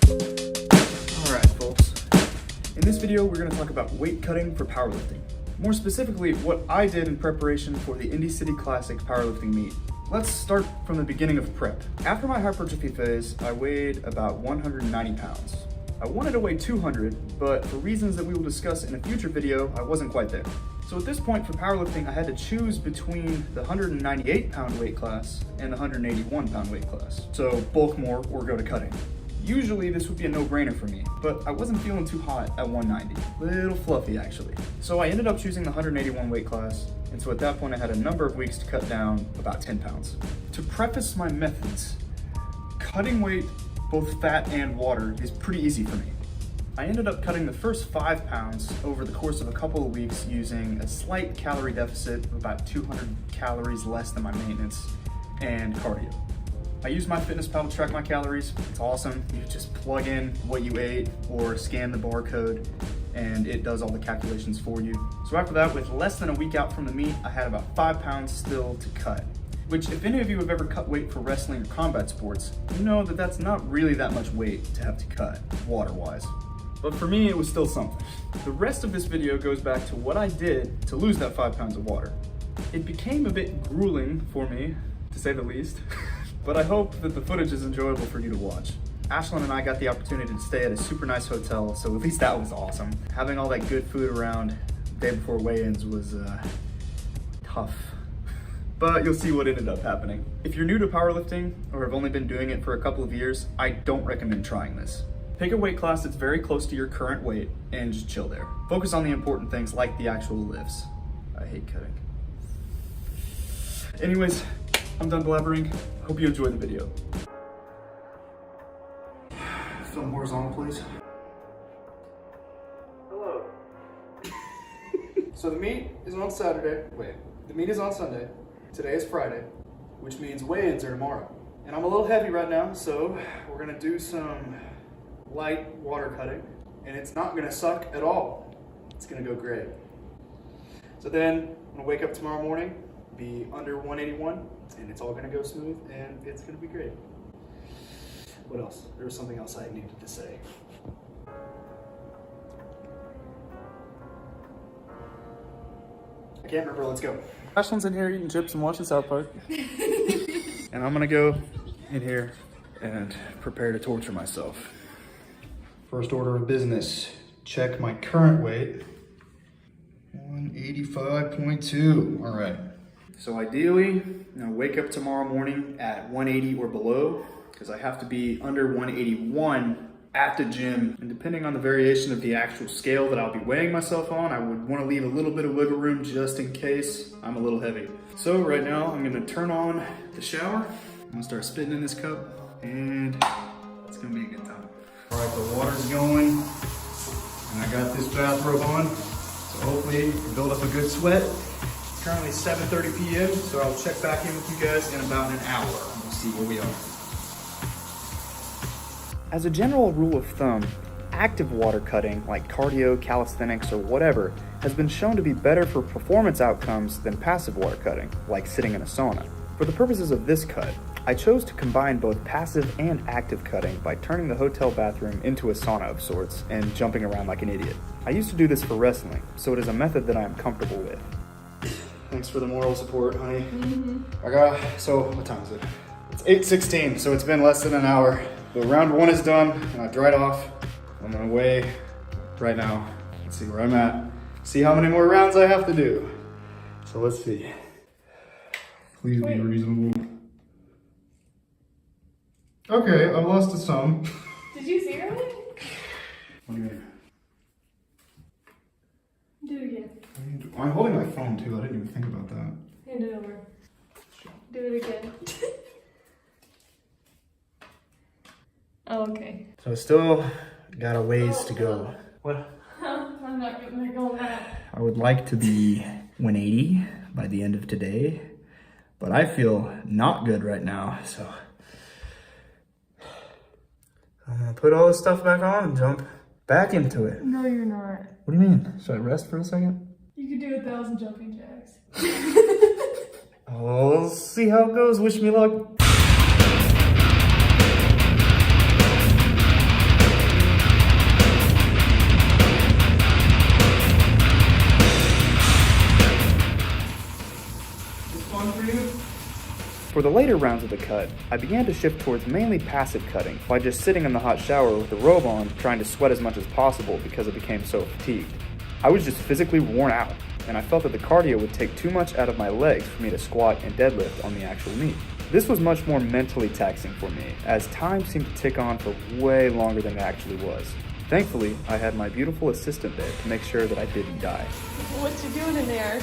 Alright folks, in this video we're going to talk about weight cutting for powerlifting. More specifically, what I did in preparation for the Indy City Classic powerlifting meet. Let's start from the beginning of prep. After my hypertrophy phase, I weighed about 190 pounds. I wanted to weigh 200, but for reasons that we will discuss in a future video, I wasn't quite there. So at this point for powerlifting, I had to choose between the 198 pound weight class and the 181 pound weight class. So bulk more or go to cutting. Usually this would be a no-brainer for me, but I wasn't feeling too hot at 190. Little fluffy actually. So I ended up choosing the 181 weight class, and so at that point I had a number of weeks to cut down about 10 pounds. To preface my methods, cutting weight, both fat and water, is pretty easy for me. I ended up cutting the first 5 pounds over the course of a couple of weeks using a slight calorie deficit of about 200 calories less than my maintenance and cardio. I use MyFitnessPal to track my calories. It's awesome. You just plug in what you ate or scan the barcode and it does all the calculations for you. So after that, with less than a week out from the meet, I had about 5 pounds still to cut. Which, if any of you have ever cut weight for wrestling or combat sports, you know that that's not really that much weight to have to cut, water-wise. But for me, it was still something. The rest of this video goes back to what I did to lose that 5 pounds of water. It became a bit grueling for me, to say the least, but I hope that the footage is enjoyable for you to watch. Ashlyn and I got the opportunity to stay at a super nice hotel, so at least that was awesome. Having all that good food around the day before weigh-ins was tough. But you'll see what ended up happening. If you're new to powerlifting or have only been doing it for a couple of years, I don't recommend trying this. Pick a weight class that's very close to your current weight and just chill there. Focus on the important things like the actual lifts. I hate cutting. Anyways, I'm done blabbering. Hope you enjoyed the video. Film horizontal, please. Hello. So the meet is on Saturday. The meet is on Sunday. Today is Friday, which means weigh-ins are tomorrow. And I'm a little heavy right now, so we're gonna do some light water cutting, and it's not gonna suck at all. It's gonna go great. So then I'm gonna wake up tomorrow morning, be under 181, and it's all gonna go smooth, and it's gonna be great. What else? There was something else I needed to say. I can't remember, let's go. Ashlyn's in here eating chips and watching South Park. And I'm gonna go in here and prepare to torture myself. First order of business, check my current weight. 185.2, all right. So ideally, I'll wake up tomorrow morning at 180 or below, because I have to be under 181 at the gym, and depending on the variation of the actual scale that I'll be weighing myself on, I would want to leave a little bit of wiggle room just in case I'm a little heavy. So right now I'm going to turn on the shower. I'm going to start spitting in this cup, and it's going to be a good time. All right, the water's going, and I got this bathrobe on, so hopefully build up a good sweat. It's currently 7:30 p.m., so I'll check back in with you guys in about an hour. We'll see where we are. As a general rule of thumb, active water cutting, like cardio, calisthenics, or whatever, has been shown to be better for performance outcomes than passive water cutting, like sitting in a sauna. For the purposes of this cut, I chose to combine both passive and active cutting by turning the hotel bathroom into a sauna of sorts and jumping around like an idiot. I used to do this for wrestling, so it is a method that I am comfortable with. Thanks for the moral support, honey. So what time is it? It's 8:16, so it's been less than an hour. But round 1 is done, and I dried off. I'm gonna weigh right now. Let's see where I'm at. See how many more rounds I have to do. So let's see. Please be reasonable. Okay, I've lost to some. Did you see her? What do you mean? Do it again. I'm holding my phone too, I didn't even think about that. Hand it over. Do it again. Oh, okay. So still got a ways to go. What? I'm not getting back on that. I would like to be 180 by the end of today, but I feel not good right now, so I'm gonna put all this stuff back on and jump back into it. No, you're not. What do you mean? Should I rest for a second? You could do 1,000 jumping jacks. We'll see how it goes. Wish me luck. the later rounds of the cut, I began to shift towards mainly passive cutting by just sitting in the hot shower with the robe on, trying to sweat as much as possible because I became so fatigued. I was just physically worn out, and I felt that the cardio would take too much out of my legs for me to squat and deadlift on the actual meet. This was much more mentally taxing for me, as time seemed to tick on for way longer than it actually was. Thankfully, I had my beautiful assistant there to make sure that I didn't die. What you doing in there?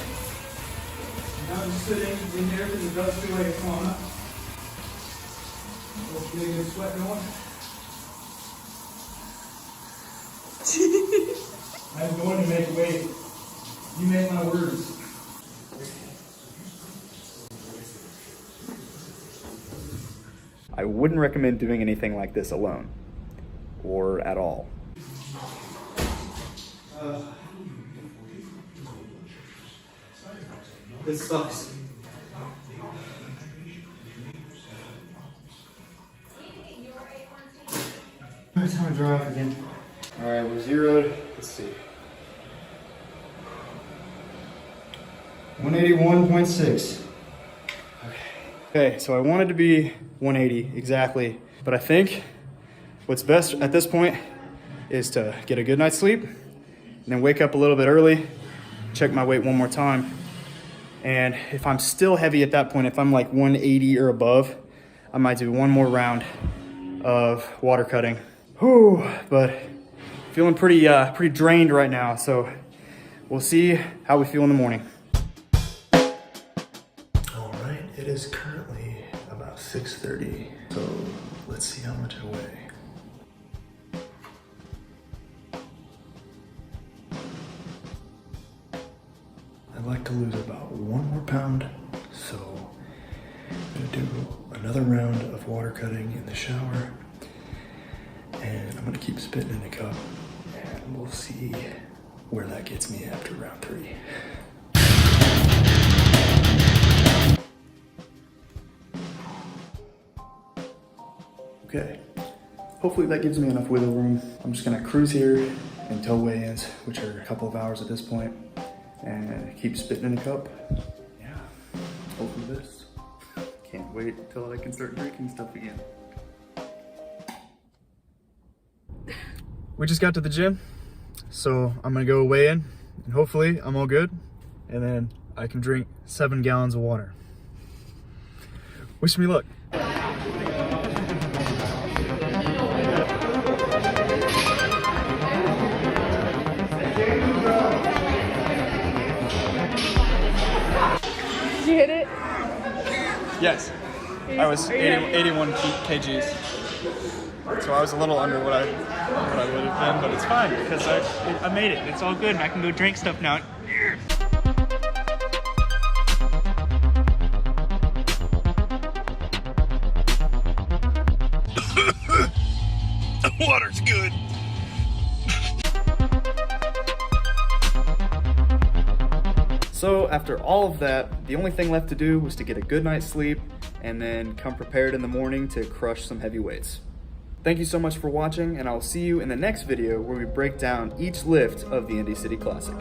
I'm just sitting in here because it does feel like a sauna. Hopefully get a good sweat going. I'm going to make weight. You make my words. I wouldn't recommend doing anything like this alone, or at all. This sucks. It's time to dry off again. All right, we're zeroed. Let's see. 181.6. Okay, so I wanted to be 180 exactly, but I think what's best at this point is to get a good night's sleep and then wake up a little bit early, check my weight one more time. And if I'm still heavy at that point, if I'm like 180 or above, I might do one more round of water cutting. Whew, but feeling pretty drained right now, so we'll see how we feel in the morning. All right, it is currently about 6:30, so let's see how much I weigh. I'd like to lose about 1 more pound, so I'm gonna do another round of water cutting in the shower, and I'm gonna keep spitting in the cup, and we'll see where that gets me after round 3. Okay, hopefully that gives me enough wiggle room. I'm just gonna cruise here until weigh-ins, which are a couple of hours at this point, and keep spitting in the cup. Yeah, hopefully this. Can't wait until I can start drinking stuff again. We just got to the gym, so I'm gonna go weigh in, and hopefully I'm all good, and then I can drink 7 gallons of water. Wish me luck. Did you hit it? Yes, I was 81 kgs. So I was a little under what I would have been, but it's fine because I made it. It's all good, and I can go drink stuff now. Water's good. So after all of that, the only thing left to do was to get a good night's sleep and then come prepared in the morning to crush some heavy weights. Thank you so much for watching, and I'll see you in the next video where we break down each lift of the Indy City Classic.